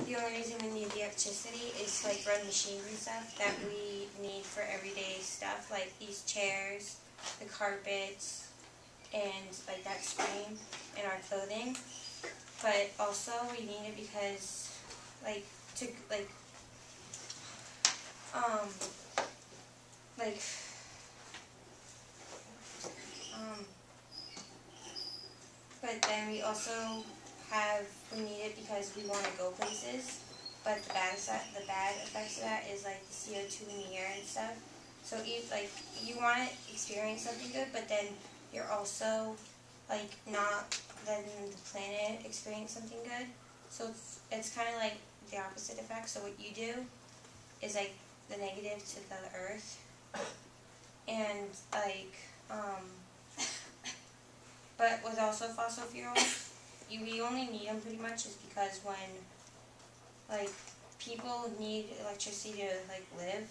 the only reason we need the electricity is to like run machines and stuff that we need for everyday stuff, like these chairs, the carpets, and like that screen and our clothing. But also we need it because like to like but then we also we need it because we want to go places, but the bad effects of that is like the CO2 in the air and stuff. So like you want to experience something good, but then you're also like not letting the planet experience something good. So it's kind of like the opposite effect. So what you do is like the negative to the earth, and like but with also fossil fuels, we only need them pretty much is because when like people need electricity to like live.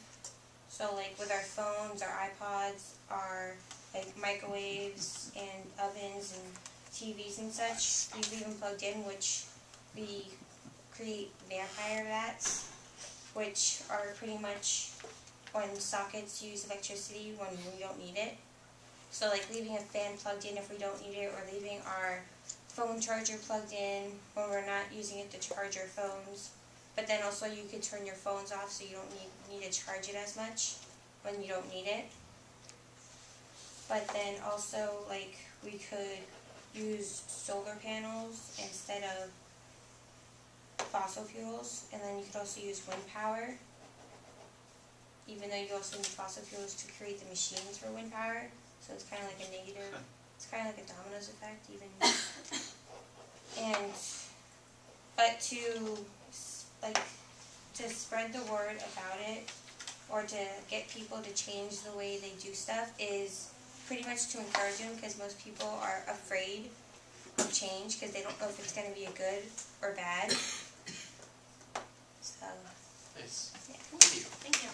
So like with our phones, our iPods, our like microwaves and ovens and TVs and such, we leave them plugged in, which we create vampire bats, which are pretty much when sockets use electricity when we don't need it. So like leaving a fan plugged in if we don't need it, or leaving our phone charger plugged in when we're not using it to charge our phones. But then also you could turn your phones off so you don't need to charge it as much when you don't need it. But then also like we could use solar panels instead of fossil fuels, and then you could also use wind power, even though you also need fossil fuels to create the machines for wind power. So it's kind of like a negative, it's kind of like a dominoes effect even. But to spread the word about it, or to get people to change the way they do stuff, is pretty much to encourage them, because most people are afraid of change because they don't know if it's going to be a good or bad. So. Nice. Yeah. Thank you. Thank you.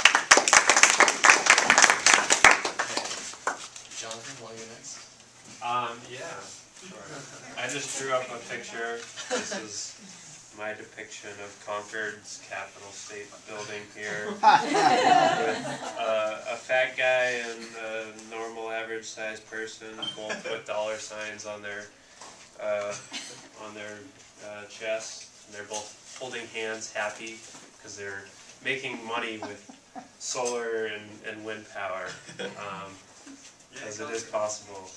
Jonathan, want to go next? Yeah, sure. I just drew up a picture. This is my depiction of Concord's Capitol State Building here, with a fat guy and a normal average-sized person, both with dollar signs on their chest, and they're both holding hands, happy because they're making money with solar and wind power, as it is possible.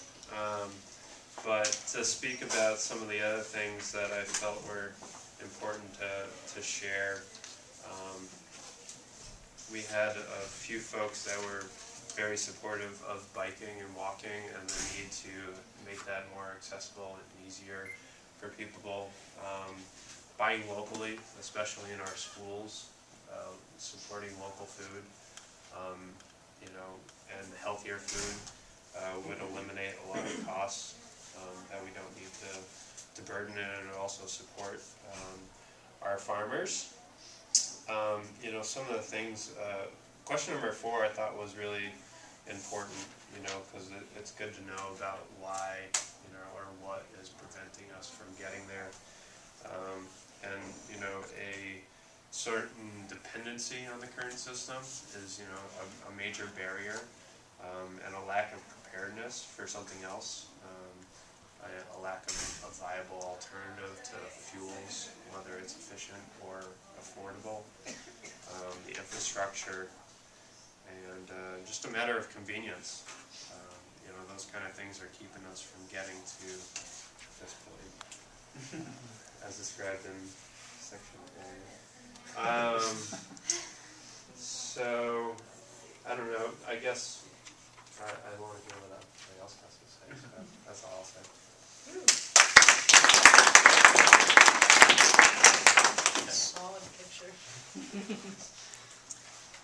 But to speak about some of the other things that I felt were important to share, we had a few folks that were very supportive of biking and walking and the need to make that more accessible and easier for people. Buying locally, especially in our schools, supporting local food, and healthier food would eliminate a lot of costs that we don't need to burden it, and also support our farmers. Some of the things, question number 4 I thought was really important, because it's good to know about why, or what is preventing us from getting there. A certain dependency on the current system is, a major barrier, and a lack of preparedness for something else. A lack of a viable alternative to fuels, whether it's efficient or affordable, the infrastructure, and just a matter of convenience. Those kind of things are keeping us from getting to this point, as described in section A. So, I don't know, I guess I want to hear what everybody else has to say, so that's all I'll say. Solid picture.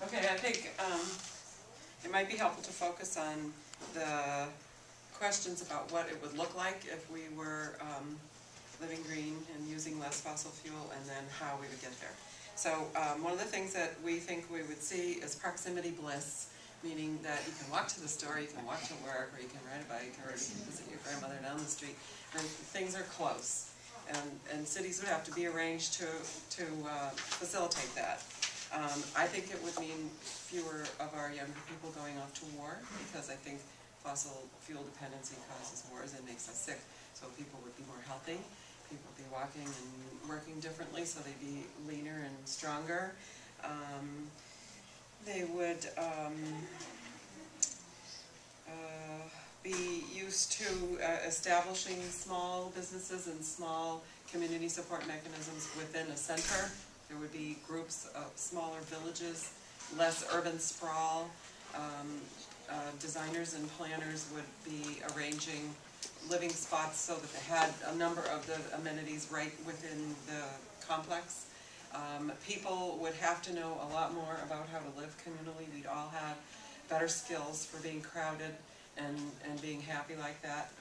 Okay, I think it might be helpful to focus on the questions about what it would look like if we were living green and using less fossil fuel, and then how we would get there. So one of the things that we think we would see is proximity bliss, meaning that you can walk to the store, you can walk to work, or you can ride a bike, or you can visit your grandmother down the street, and things are close. and cities would have to be arranged to facilitate that. I think it would mean fewer of our younger people going off to war, because I think fossil fuel dependency causes wars and makes us sick. So people would be more healthy, people would be walking and working differently, so they'd be leaner and stronger. They would be used to establishing small businesses and small community support mechanisms within a center. There would be groups of smaller villages, less urban sprawl. Designers and planners would be arranging living spots so that they had a number of the amenities right within the complex. People would have to know a lot more about how to live communally. We'd all have better skills for being crowded and being happy like that.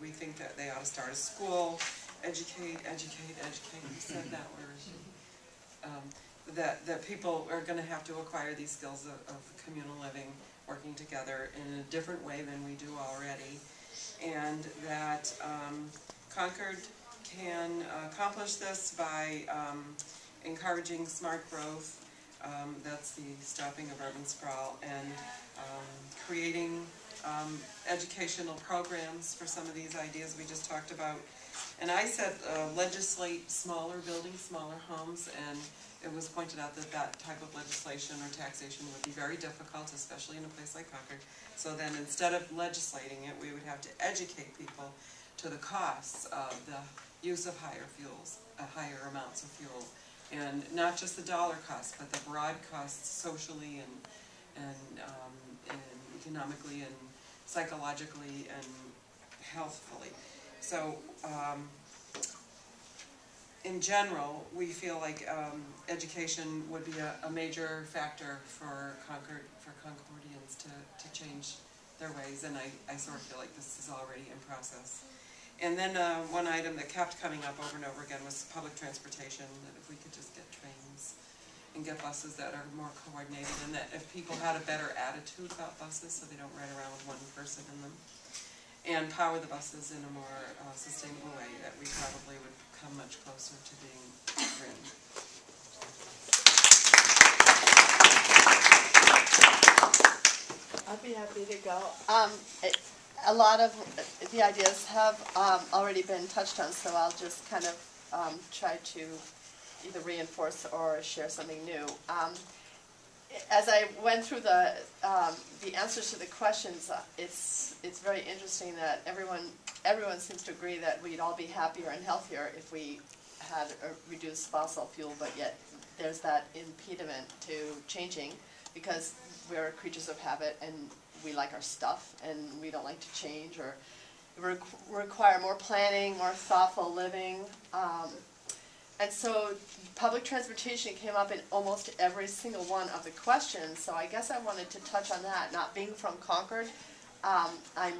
We think that they ought to start a school, educate. You said that word. That people are going to have to acquire these skills of communal living, working together in a different way than we do already, and that Concord can accomplish this by encouraging smart growth, that's the stopping of urban sprawl, and creating educational programs for some of these ideas we just talked about. And I said legislate smaller buildings, smaller homes, and it was pointed out that that type of legislation or taxation would be very difficult, especially in a place like Concord. So then instead of legislating it, we would have to educate people to the costs of the use of higher fuels, higher amounts of fuel. And not just the dollar costs, but the broad costs socially and economically and psychologically and healthfully. So in general, we feel like education would be a major factor for Concordians to change their ways, and I sort of feel like this is already in process. And then one item that kept coming up over and over again was public transportation, that if we could just get trains and get buses that are more coordinated, and that if people had a better attitude about buses so they don't ride around with one person in them, and power the buses in a more sustainable way, that we probably would come much closer to being green. I'd be happy to go. A lot of the ideas have already been touched on, so I'll just kind of try to either reinforce or share something new. As I went through the answers to the questions, it's very interesting that everyone seems to agree that we'd all be happier and healthier if we had a reduced fossil fuel, but yet there's that impediment to changing, because we're creatures of habit and we like our stuff and we don't like to change, or require more planning, more thoughtful living. And so public transportation came up in almost every single one of the questions, so I guess I wanted to touch on that. Not being from Concord, I'm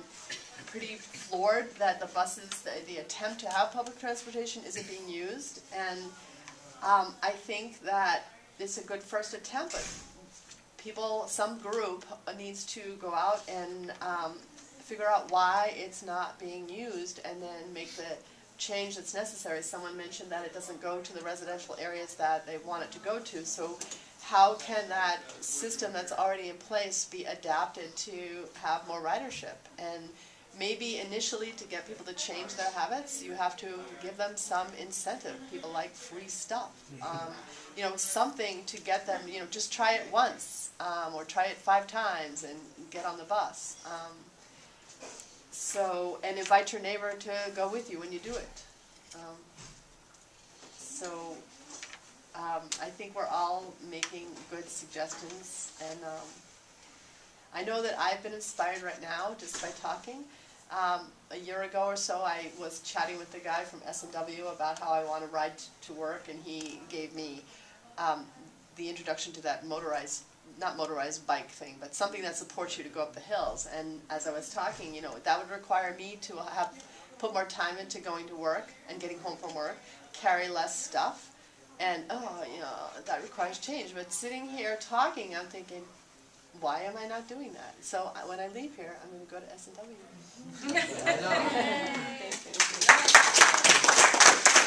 pretty floored that the buses, the attempt to have public transportation isn't being used, and I think that it's a good first attempt, but some group needs to go out and figure out why it's not being used and then make the change that's necessary. Someone mentioned that it doesn't go to the residential areas that they want it to go to, so how can that system that's already in place be adapted to have more ridership? And maybe initially, to get people to change their habits, you have to give them some incentive. People like free stuff. You know, something to get them, you know, just try it once, or try it 5 times and get on the bus. And invite your neighbor to go with you when you do it. I think we're all making good suggestions, and I know that I've been inspired right now just by talking. A year ago or so, I was chatting with the guy from S&W about how I want to ride to work, and he gave me the introduction to that not motorized bike thing, but something that supports you to go up the hills. And as I was talking, you know, that would require me to put more time into going to work and getting home from work, carry less stuff, and you know, that requires change. But sitting here talking, I'm thinking, why am I not doing that? So when I leave here, I'm going to go to S&W. Thank you.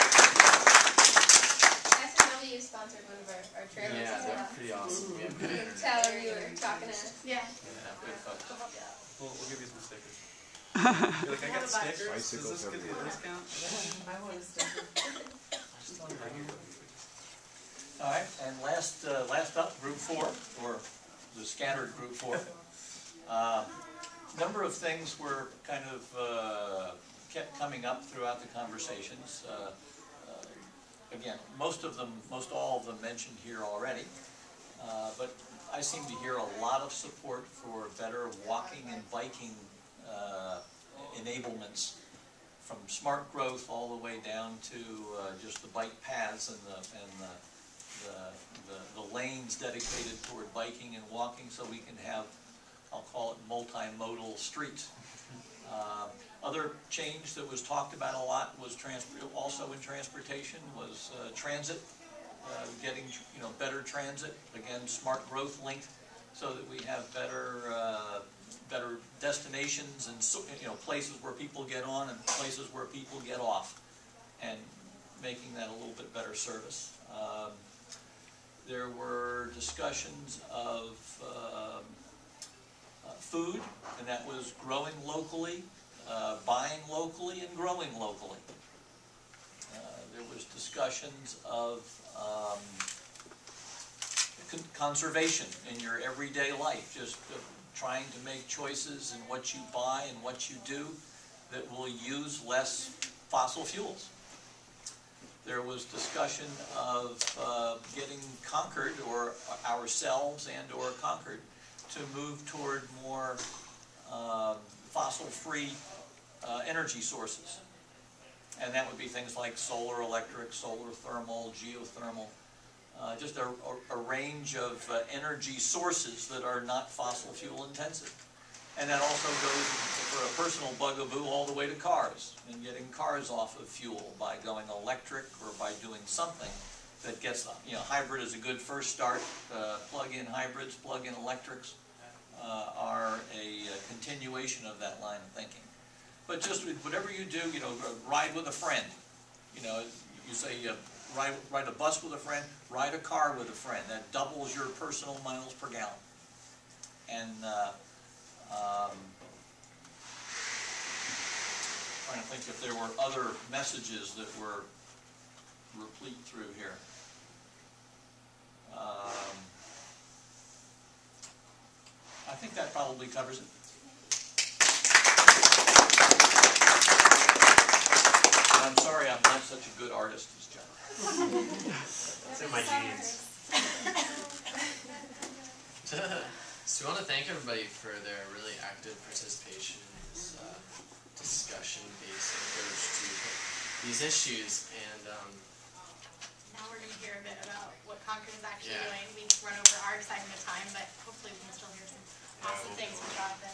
trip. Yeah, they're pretty awesome. We have good internet. Tell them you were talking to us. Yeah. Yeah, good folks. We'll give you some stickers. You're like, I got stickers? Bicycles Does this give you a everywhere. discount? I want to sticker. All right, and last up, group 4, or the scattered group 4. Number of things were kind of kept coming up throughout the conversations. Again, most all of them mentioned here already, but I seem to hear a lot of support for better walking and biking enablements, from smart growth all the way down to just the bike paths and the lanes dedicated toward biking and walking, so we can have, I'll call it, multimodal streets. Other change that was talked about a lot was also in transportation was transit, getting better transit, again smart growth linked, so that we have better destinations and places where people get on and places where people get off, and making that a little bit better service. There were discussions of food, and that was growing locally, buying locally, and growing locally. There was discussions of conservation in your everyday life, just trying to make choices in what you buy and what you do that will use less fossil fuels. There was discussion of getting Concord, or ourselves and or Concord, to move toward more fossil-free energy sources. And that would be things like solar electric, solar thermal, geothermal, just a range of energy sources that are not fossil fuel intensive. And that also goes, for a personal bugaboo, all the way to cars, and getting cars off of fuel by going electric or by doing something that gets, hybrid is a good first start. Plug-in hybrids, plug-in electrics are a continuation of that line of thinking. But just whatever you do, ride with a friend. You say ride a bus with a friend, ride a car with a friend. That doubles your personal miles per gallon. And trying to think if there were other messages that were replete through here. I think that probably covers it. And I'm sorry I'm not such a good artist as John. It's in my genes. So we want to thank everybody for their really active participation in this discussion-based approach to these issues. And now we're going to hear a bit about what Concord is actually Yeah. doing. We've run over our segment of time, but hopefully we can still hear some awesome things from Jonathan.